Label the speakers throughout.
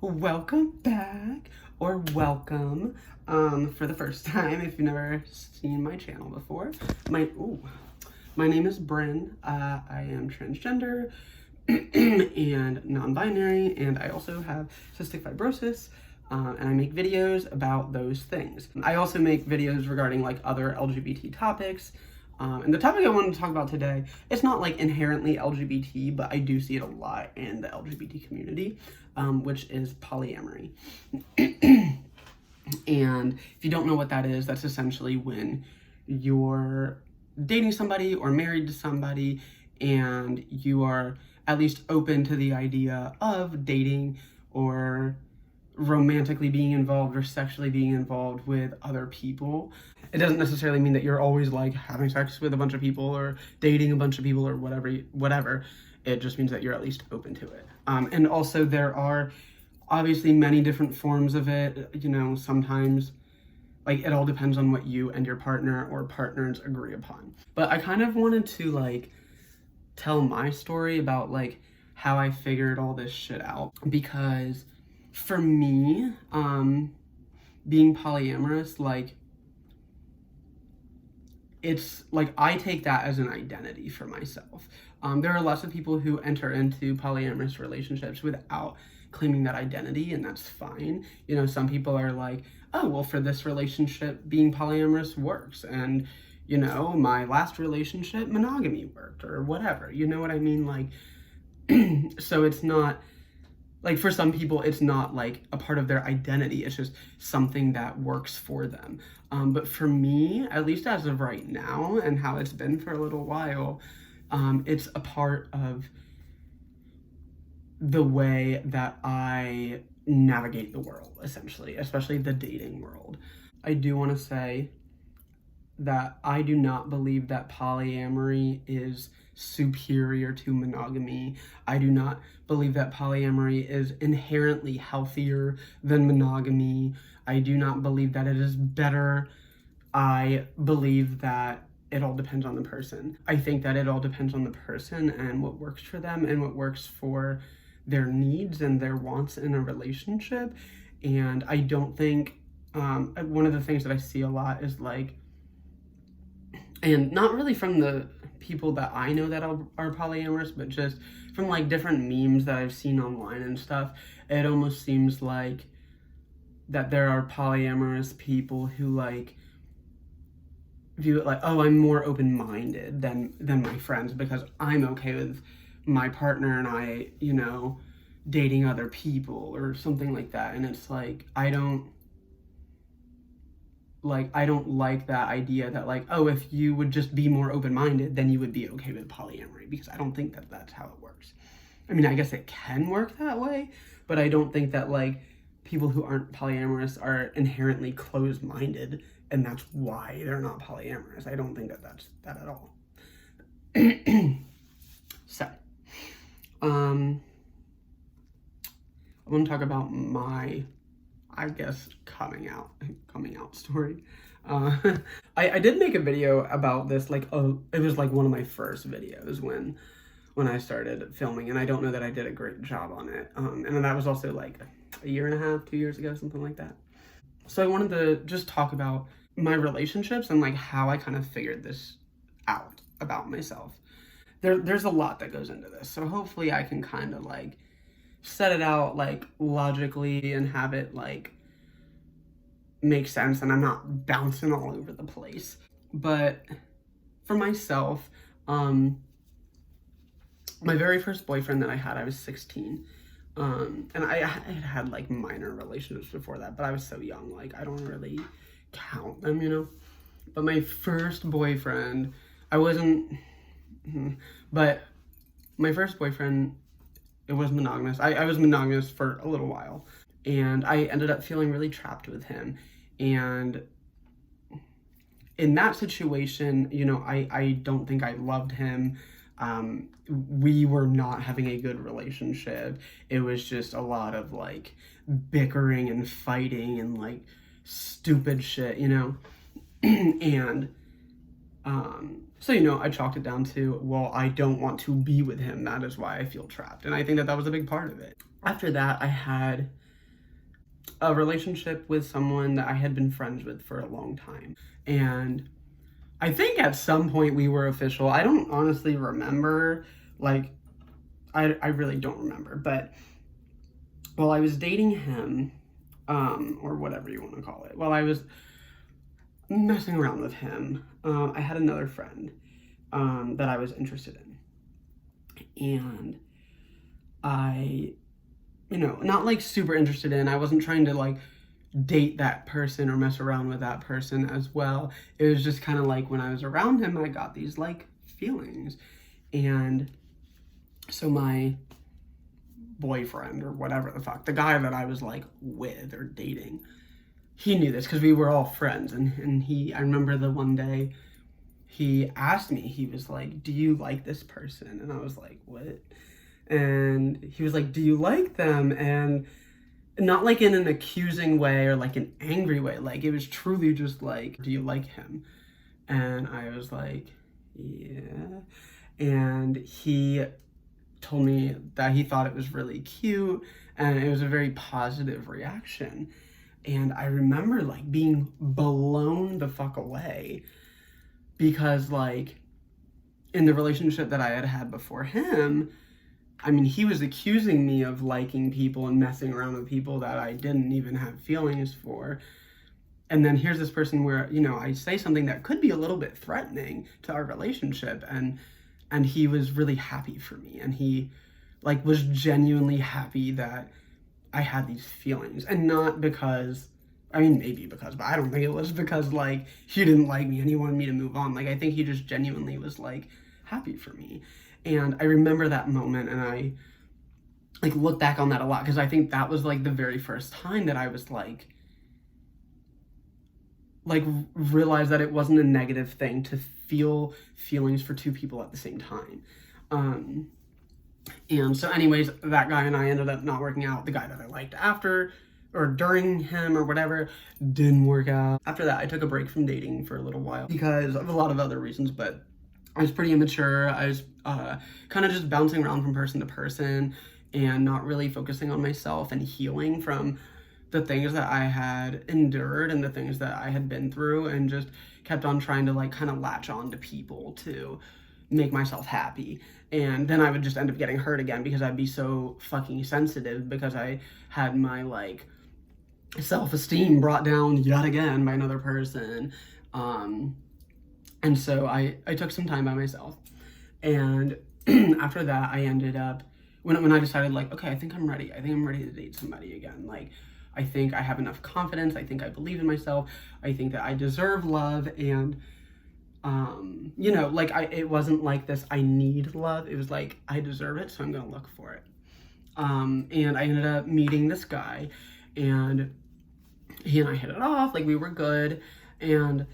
Speaker 1: Welcome back, or welcome for the first time if you've never seen my channel before. My name is Bryn. I am transgender and non-binary, and I also have cystic fibrosis, and I make videos about those things. I also make videos regarding like other LGBT topics. And the topic I wanted to talk about today, it's not like inherently LGBT, but I do see it a lot in the LGBT community, which is polyamory. And if you don't know what that is, that's essentially when you're dating somebody or married to somebody and you are at least open to the idea of dating or romantically being involved or sexually being involved with other people. It doesn't necessarily mean that you're always like having sex with a bunch of people or dating a bunch of people or whatever. It just means that you're at least open to it. And also there are obviously many different forms of it. You know, sometimes like it all depends on what you and your partner or partners agree upon. But I kind of wanted to like tell my story about like how I figured all this shit out, because for me, being polyamorous, like, it's like I take that as an identity for myself. There are lots of people who enter into polyamorous relationships without claiming that identity, and that's fine. You know, some people are like, oh, well, for this relationship, being polyamorous works, and, you know, my last relationship, monogamy worked, or whatever. You know what I mean? Like, so it's not, like, for some people, it's not like a part of their identity. It's just something that works for them. But for me, at least as of right now, and how it's been for a little while, it's a part of the way that I navigate the world, essentially, especially the dating world. I do want to say that I do not believe that polyamory is superior to monogamy. I do not believe that polyamory is inherently healthier than monogamy. I do not believe that it is better. I believe that it all depends on the person. I think that it all depends on the person and what works for them and what works for their needs and their wants in a relationship. And I don't think, one of the things that I see a lot is like, and not really from the people that I know that are polyamorous, but just from like different memes that I've seen online and stuff, it almost seems like that there are polyamorous people who like view it like, oh, I'm more open-minded than my friends because I'm okay with my partner and I, you know, dating other people or something like that. And it's like, I don't like that idea that like, oh, if you would just be more open-minded, then you would be okay with polyamory, because I don't think that that's how it works. I mean, I guess it can work that way, but I don't think that like people who aren't polyamorous are inherently closed-minded and that's why they're not polyamorous. I don't think that that's that at all. So, I want to talk about my, I guess, coming out story. I did make a video about this, like, it was like one of my first videos when I started filming, and I don't know that I did a great job on it. And that was also like a year and a half, 2 years ago, something like that. So I wanted to just talk about my relationships and like how I kind of figured this out about myself. There's a lot that goes into this, so hopefully I can kind of like set it out like logically and have it like make sense and I'm not bouncing all over the place. But for myself, my very first boyfriend that I had, I was 16. And I had like minor relationships before that, but I was so young, like I don't really count them, you know. But my first boyfriend, but my first boyfriend, it was monogamous. I was monogamous for a little while, and I ended up feeling really trapped with him. And in that situation, you know, I don't think I loved him. We were not having a good relationship. It was just a lot of like bickering and fighting and like stupid shit, you know. And so, you know, I chalked it down to, well, I don't want to be with him. That is why I feel trapped. And I think that that was a big part of it. After that, I had a relationship with someone that I had been friends with for a long time. And I think at some point we were official. I don't honestly remember, like, I really don't remember. But while I was dating him, or whatever you want to call it, while I was messing around with him, I had another friend that I was interested in. And I, not like super interested in, I wasn't trying to like date that person or mess around with that person as well. It was just kind of like when I was around him, I got these like feelings. And so my boyfriend or whatever the fuck, the guy that I was like with or dating, he knew this because we were all friends. And I remember the one day he asked me, he was like, do you like this person? And I was like, what? And he was like, do you like them? And not like in an accusing way or like an angry way. Like it was truly just like, do you like him? And I was like, yeah. And he told me that he thought it was really cute and it was a very positive reaction. And I remember like being blown the fuck away because like in the relationship that I had had before him, I mean, he was accusing me of liking people and messing around with people that I didn't even have feelings for. And then here's this person where, I say something that could be a little bit threatening to our relationship, and he was really happy for me, and he like was genuinely happy that I had these feelings. And not because, I mean, maybe because, but I don't think it was because like he didn't like me and he wanted me to move on. Like I think he just genuinely was like happy for me. And I remember that moment, and I like look back on that a lot because I think that was like the very first time that I was like realized that it wasn't a negative thing to feel feelings for two people at the same time. And so anyways, that guy and I ended up not working out. The guy that I liked after or during him or whatever didn't work out. After that, I took a break from dating for a little while because of a lot of other reasons, but I was pretty immature. I was kind of just bouncing around from person to person and not really focusing on myself and healing from the things that I had endured and the things that I had been through, and just kept on trying to like kind of latch on to people to make myself happy. And then I would just end up getting hurt again because I'd be so fucking sensitive because I had my like self-esteem brought down yet again by another person. And so I took some time by myself. And after that, I ended up, when I decided like, okay, I think I'm ready. I think I'm ready to date somebody again. Like, I think I have enough confidence. I think I believe in myself. I think that I deserve love. And, it wasn't like this, I need love. It was like, I deserve it, so I'm going to look for it. And I ended up meeting this guy, and he and I hit it off. Like, we were good. And,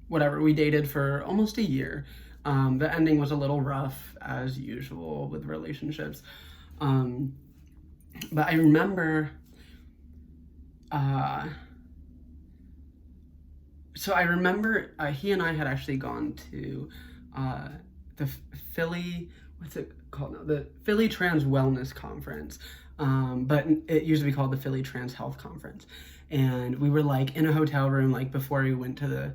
Speaker 1: whatever, we dated for almost a year. The ending was a little rough, as usual with relationships. But I remember, he and I had actually gone to the Philly, what's it called now? The Philly Trans Wellness Conference. But it used to be called the Philly Trans Health Conference. And we were like in a hotel room, like before we went to the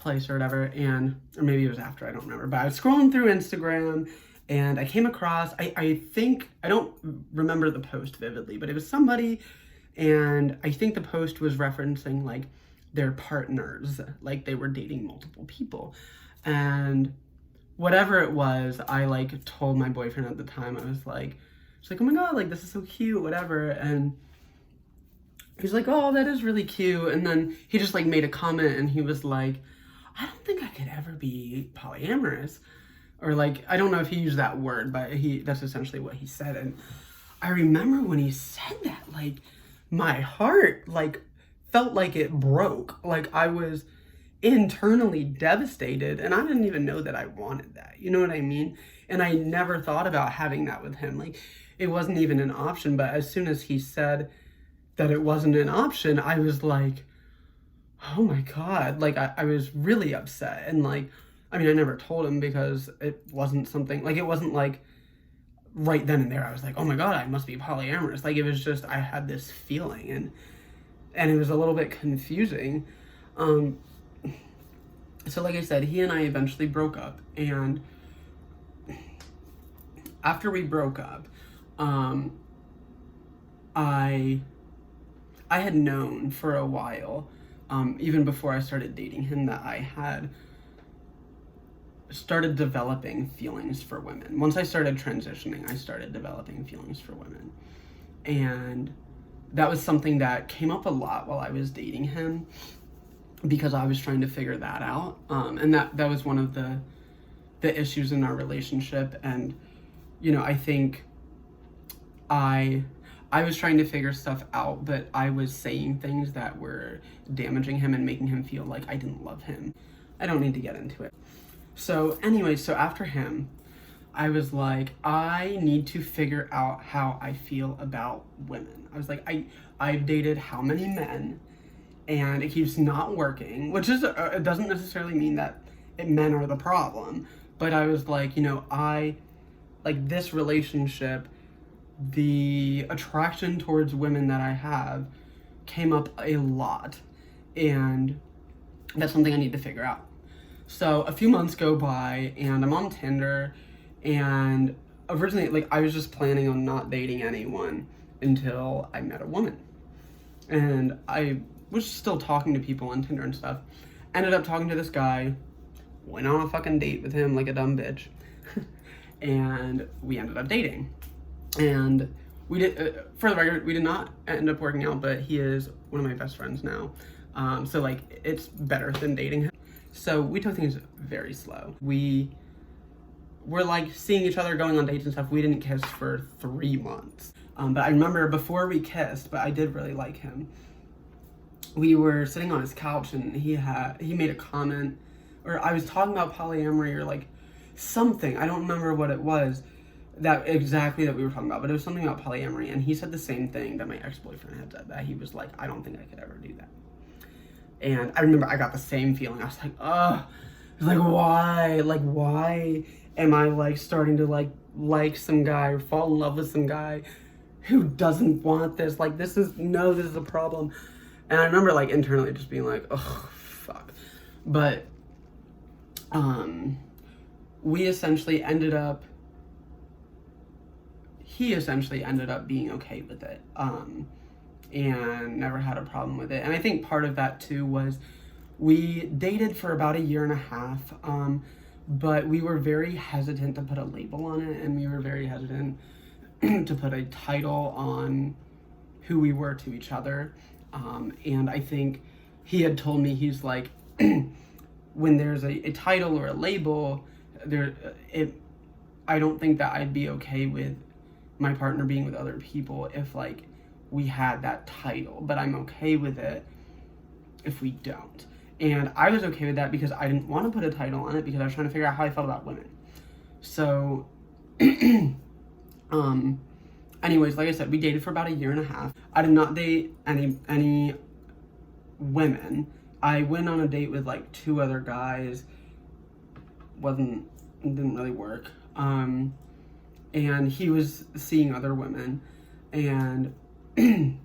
Speaker 1: place or whatever, or maybe it was after, I don't remember. But I was scrolling through Instagram, and I came across, I think, I don't remember the post vividly, but it was somebody, and I think the post was referencing like their partners, like they were dating multiple people. And whatever it was, I like told my boyfriend at the time, I was like, oh my God, like this is so cute, whatever. And he's like, oh, that is really cute. And then he just like made a comment, and he was like, I don't think I could ever be polyamorous. Or like, I don't know if he used that word, but that's essentially what he said. And I remember when he said that, like my heart like felt like it broke. Like I was internally devastated, and I didn't even know that I wanted that. You know what I mean? And I never thought about having that with him. Like it wasn't even an option. But as soon as he said that it wasn't an option, I was like, oh my God. Like I was really upset. And like, I mean, I never told him because it wasn't something, like it wasn't like right then and there, I was like, oh my God, I must be polyamorous. Like, it was just, I had this feeling, and it was a little bit confusing. So like I said, he and I eventually broke up, and after we broke up, I had known for a while, even before I started dating him, that I had started developing feelings for women. Once I started transitioning, I started developing feelings for women. And that was something that came up a lot while I was dating him, because I was trying to figure that out. And that was one of the issues in our relationship. And, you know, I think I was trying to figure stuff out, but I was saying things that were damaging him and making him feel like I didn't love him. I don't need to get into it. So anyway, so after him, I was like, I need to figure out how I feel about women. I was like, I've dated how many men, and it keeps not working, which is, it doesn't necessarily mean that men are the problem, but I was like, you know, like this relationship, the attraction towards women that I have came up a lot, and that's something I need to figure out. So a few months go by, and I'm on Tinder, and originally, like, I was just planning on not dating anyone until I met a woman. And I was still talking to people on Tinder and stuff. Ended up talking to this guy, went on a fucking date with him like a dumb bitch, and we ended up dating. And we did, for the record, we did not end up working out, but he is one of my best friends now. So like, it's better than dating him. So we took things very slow. We were like seeing each other, going on dates and stuff. We didn't kiss for 3 months. But I remember before we kissed, but I did really like him, we were sitting on his couch, and he made a comment, or I was talking about polyamory or like something. I don't remember what it was that we were talking about, but it was something about polyamory. And he said the same thing that my ex-boyfriend had said, that he was like, I don't think I could ever do that. And I remember I got the same feeling. I was like, ugh. I was like, why? Like, why am I like starting to like some guy or fall in love with some guy who doesn't want this? Like, this is a problem. And I remember like internally just being like, oh, fuck. But he essentially ended up being okay with it. And never had a problem with it. And I think part of that too was we dated for about 1.5 years, but we were very hesitant to put a label on it, and we were very hesitant to put a title on who we were to each other. And I think he had told me, he's like, when there's a title or a label, I don't think that I'd be okay with my partner being with other people if like we had that title, but I'm okay with it if we don't. And I was okay with that because I didn't want to put a title on it, because I was trying to figure out how I felt about women. So, anyways, like I said, we dated for about 1.5 years. I did not date any women. I went on a date with like 2 other guys. Didn't really work. And he was seeing other women, and it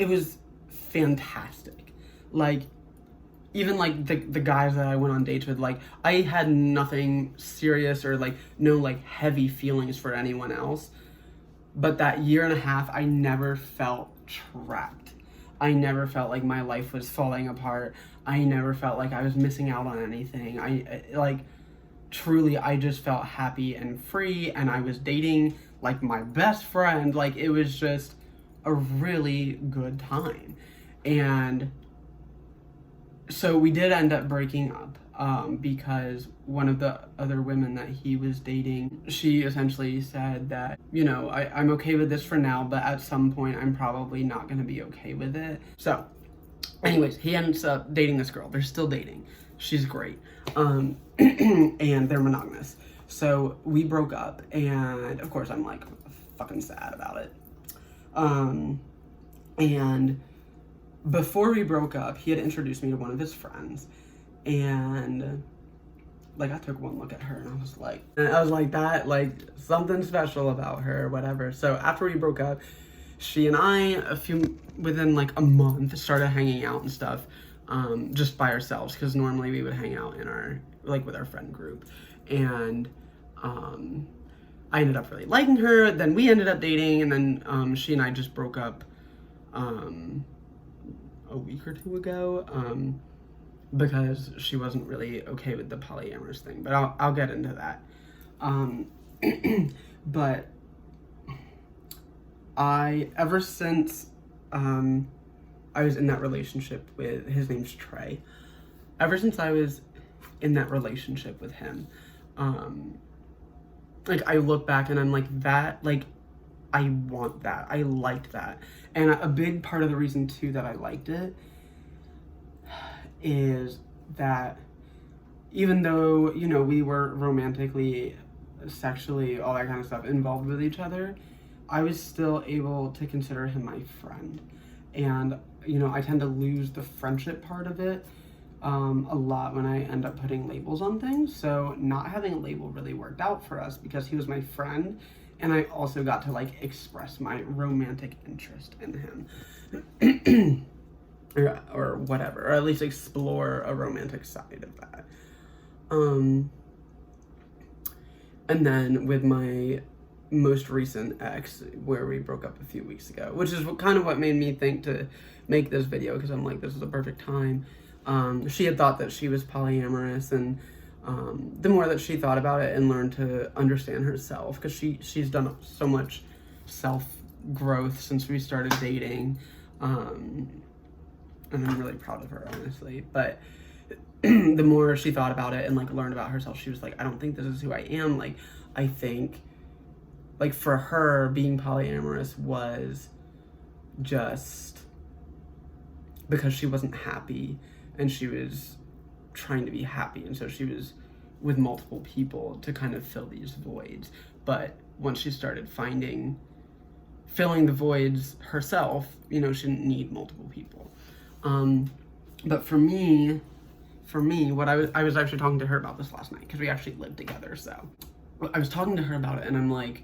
Speaker 1: was fantastic. Like, even like the guys that I went on dates with, like, I had nothing serious or like no like heavy feelings for anyone else. But that 1.5 years, I never felt trapped. I never felt like my life was falling apart. I never felt like I was missing out on anything. I like, truly, I just felt happy and free, and I was dating like my best friend. Like, it was just a really good time. And so we did end up breaking up, because one of the other women that he was dating, she essentially said that, you know, I'm okay with this for now, but at some point I'm probably not going to be okay with it. So anyways, he ends up dating this girl. They're still dating. She's great. And they're monogamous. So we broke up, and of course I'm like fucking sad about it. And before we broke up, he had introduced me to one of his friends, and like, I took one look at her and I was like, that, like, something special about her or whatever. So after we broke up, she and I, within like a month, started hanging out and stuff, just by ourselves, because normally we would hang out with our friend group. And I ended up really liking her. Then we ended up dating, and then she and I just broke up a week or two ago, because she wasn't really okay with the polyamorous thing. But I'll get into that. But ever since I was in that relationship with, his name's Trey. Ever since I was in that relationship with him, like, I look back and I'm like, that, like, I want that. I liked that. And a big part of the reason too that I liked it is that even though, you know, we were romantically, sexually, all that kind of stuff involved with each other, I was still able to consider him my friend. And, you know, I tend to lose the friendship part of it a lot when I end up putting labels on things. So not having a label really worked out for us because he was my friend, and I also got to, like, express my romantic interest in him. or whatever, or at least explore a romantic side of that. And then with my most recent ex, where we broke up a few weeks ago, which is kind of what made me think to make this video, because I'm like, this is a perfect time. She had thought that she was polyamorous, and the more that she thought about it and learned to understand herself, because she's done so much self-growth since we started dating, and I'm really proud of her, honestly. But the more she thought about it and, like, learned about herself, she was like, I don't think this is who I am. Like, I think, like, for her, being polyamorous was just because she wasn't happy, and she was trying to be happy, and so she was with multiple people to kind of fill these voids. But once she started filling the voids herself, you know, she didn't need multiple people. But for me, what I was actually talking to her about this last night, because we actually lived together. So I was talking to her about it, and I'm like,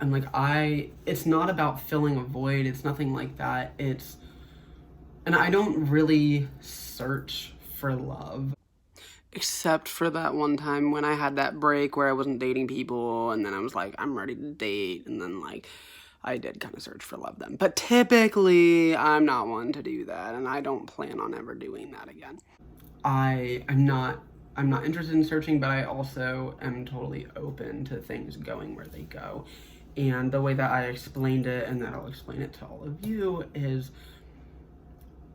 Speaker 1: it's not about filling a void. It's nothing like that. And I don't really search for love, except for that one time when I had that break where I wasn't dating people, and then I was like, I'm ready to date, and then, like, I did kind of search for love then. But typically, I'm not one to do that, and I don't plan on ever doing that again. I'm not interested in searching, but I also am totally open to things going where they go. And the way that I explained it, and that I'll explain it to all of you, is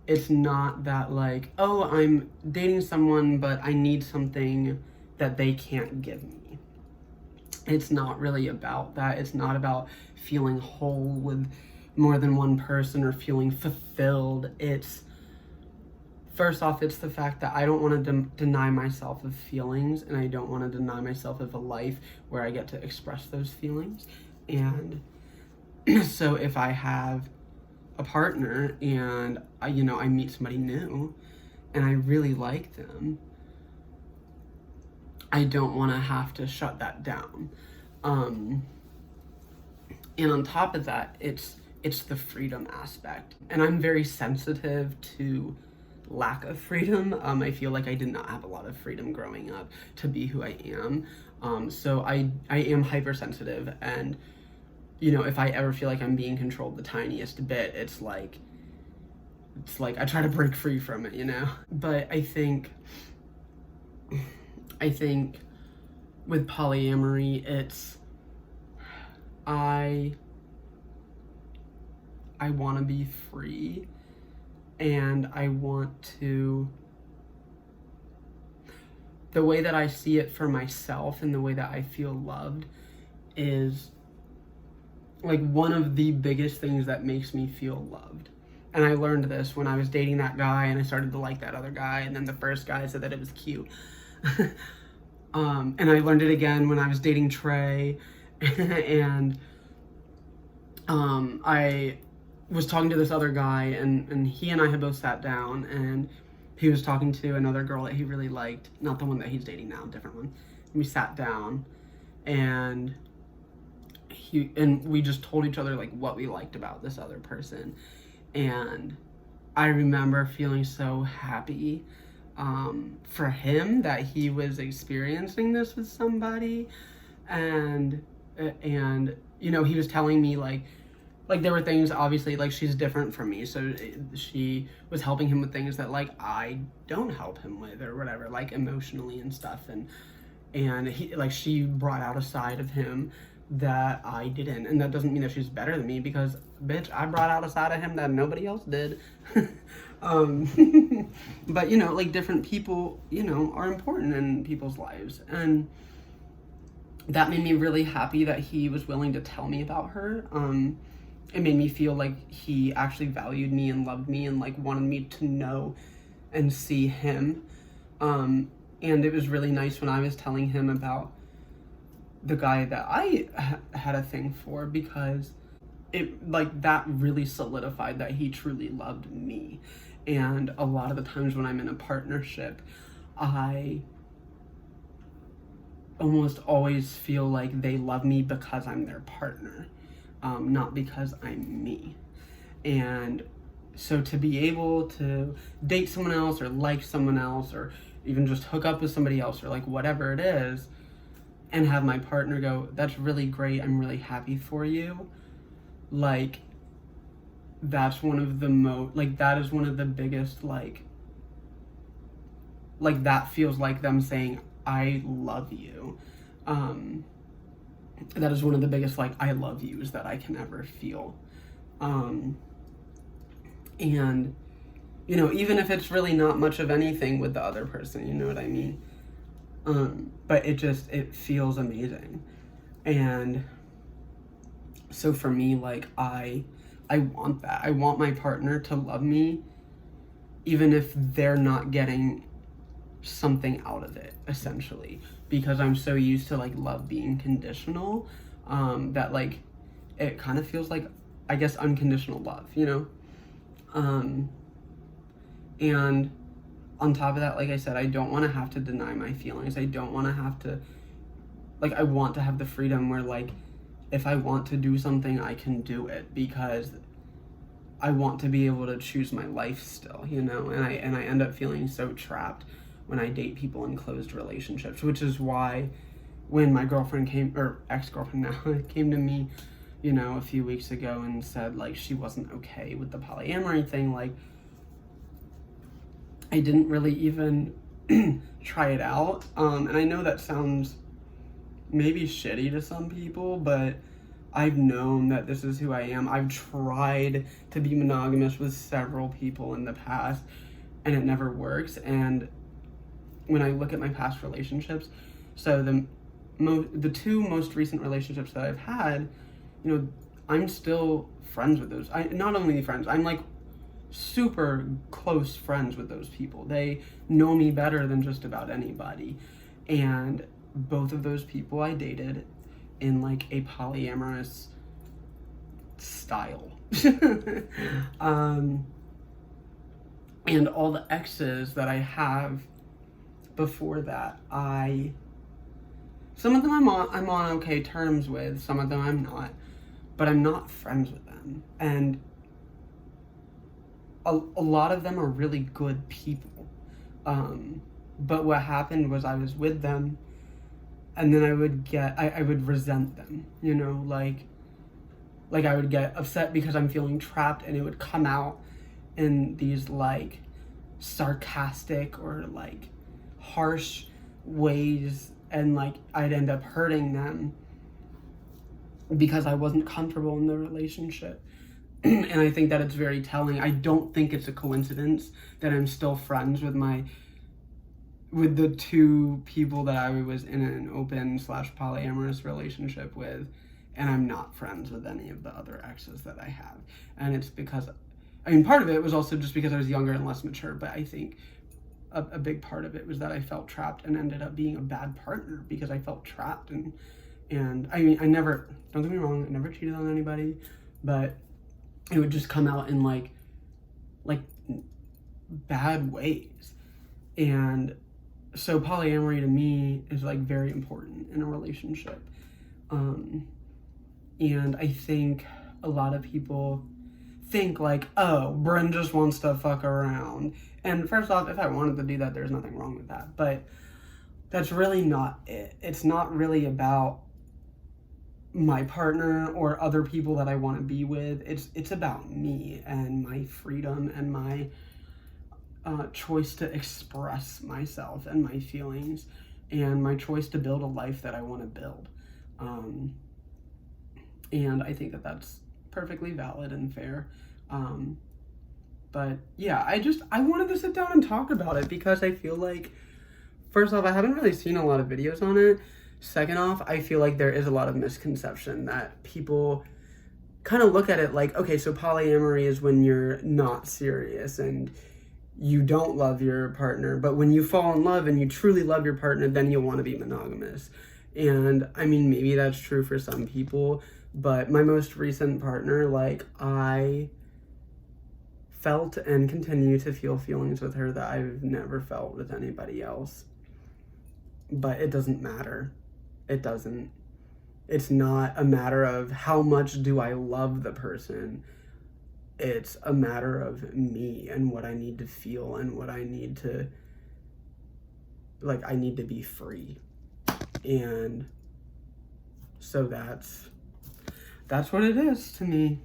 Speaker 1: it's not that, like, oh, I'm dating someone, but I need something that they can't give me. It's not really about that. It's not about feeling whole with more than one person or feeling fulfilled. First off, it's the fact that I don't want to deny myself of feelings, and I don't want to deny myself of a life where I get to express those feelings. And so if I have a partner and I meet somebody new and I really like them, I don't want to have to shut that down. And on top of that, it's the freedom aspect. And I'm very sensitive to lack of freedom. I feel like I did not have a lot of freedom growing up to be who I am. So I am hypersensitive, and, you know, if I ever feel like I'm being controlled the tiniest bit, it's like I try to break free from it, you know? But I think with polyamory, it's, I want to be free, and I want to, the way that I see it for myself and the way that I feel loved is, like, one of the biggest things that makes me feel loved. And I learned this when I was dating that guy, and I started to like that other guy, and then the first guy said that it was cute. And I learned it again when I was dating Trey, and I was talking to this other guy, and he and I had both sat down, and he was talking to another girl that he really liked, not the one that he's dating now, different one. And we sat down, and we just told each other like what we liked about this other person. And I remember feeling so happy for him that he was experiencing this with somebody. And you know, he was telling me like there were things, obviously, like, she's different from me, so she was helping him with things that like I don't help him with, or whatever, like emotionally and stuff. And he, like, she brought out a side of him that I didn't. And that doesn't mean that she's better than me, because, bitch, I brought out a side of him that nobody else did. But, you know, like, different people, you know, are important in people's lives. And that made me really happy that he was willing to tell me about her. It made me feel like he actually valued me and loved me and, like, wanted me to know and see him. And it was really nice when I was telling him about the guy that I had a thing for, because it, like, that really solidified that he truly loved me. And a lot of the times when I'm in a partnership, I almost always feel like they love me because I'm their partner, not because I'm me. And so to be able to date someone else, or like someone else, or even just hook up with somebody else, or like whatever it is, and have my partner go, that's really great, I'm really happy for you, like, that's one of the that is one of the biggest, like that feels like them saying, I love you. That is one of the biggest, like, I love yous that I can ever feel. And, you know, even if it's really not much of anything with the other person, you know what I mean? But it feels amazing. And so for me, like, I want that. I want my partner to love me, even if they're not getting something out of it, essentially, because I'm so used to, like, love being conditional, that, like, it kind of feels like, I guess, unconditional love, you know? And on top of that, like I said, I don't want to have to deny my feelings. I don't want to have to, like, I want to have the freedom where, like, if I want to do something, I can do it, because I want to be able to choose my life still, you know? And I end up feeling so trapped when I date people in closed relationships, which is why when my girlfriend or ex-girlfriend now, came to me, you know, a few weeks ago and said, like, she wasn't okay with the polyamory thing, like, I didn't really even try it out. And I know that sounds maybe shitty to some people, but I've known that this is who I am. I've tried to be monogamous with several people in the past, and it never works. And when I look at my past relationships, so the two most recent relationships that I've had, you know, I'm still friends with those. Not only friends, I'm, like, super close friends with those people. They know me better than just about anybody. And both of those people I dated in, like, a polyamorous style. And all the exes that I have before that, some of them I'm on okay terms with, some of them I'm not, but I'm not friends with them. And a lot of them are really good people. But what happened was I was with them, and then I would resent them, you know, like I would get upset because I'm feeling trapped, and it would come out in these, like, sarcastic or, like, harsh ways, and, like, I'd end up hurting them because I wasn't comfortable in the relationship. And I think that it's very telling. I don't think it's a coincidence that I'm still friends with the two people that I was in an open / polyamorous relationship with, and I'm not friends with any of the other exes that I have. And it's because, I mean, part of it was also just because I was younger and less mature, but I think a big part of it was that I felt trapped and ended up being a bad partner because I felt trapped. And I mean, don't get me wrong, I never cheated on anybody, but it would just come out in, like bad ways. And so polyamory to me is like very important in a relationship. And I think a lot of people think like, oh, Bryn just wants to fuck around. And first off, if I wanted to do that, there's nothing wrong with that. But that's really not it. It's not really about my partner or other people that I want to be with. It's about me and my freedom and my choice to express myself and my feelings, and my choice to build a life that I want to build. And I think that that's perfectly valid and fair. But yeah, I wanted to sit down and talk about it because I feel like, first off, I haven't really seen a lot of videos on it. Second off, I feel like there is a lot of misconception that people kind of look at it like, okay, so polyamory is when you're not serious and you don't love your partner, but when you fall in love and you truly love your partner, then you'll want to be monogamous. And I mean, maybe that's true for some people, but my most recent partner, like, I felt and continue to feel feelings with her that I've never felt with anybody else. But it doesn't matter. It doesn't. It's not a matter of how much do I love the person. It's a matter of me and what I need to feel and what I need to, like, I need to be free. And so that's what it is to me.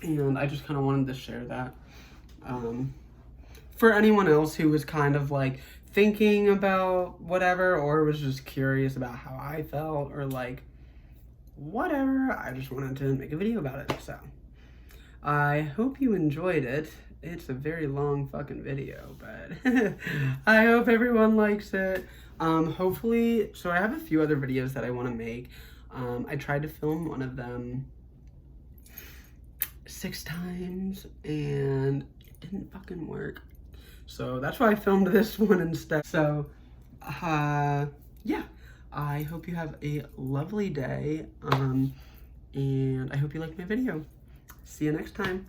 Speaker 1: And I just kind of wanted to share that. For anyone else who was kind of like thinking about whatever, or was just curious about how I felt, or like whatever, I just wanted to make a video about it. So I hope you enjoyed it. It's a very long fucking video, but I hope everyone likes it. Hopefully, so I have a few other videos that I want to make. I tried to film one of them 6 times and it didn't fucking work. So that's why I filmed this one instead. So, yeah, I hope you have a lovely day. And I hope you liked my video. See you next time.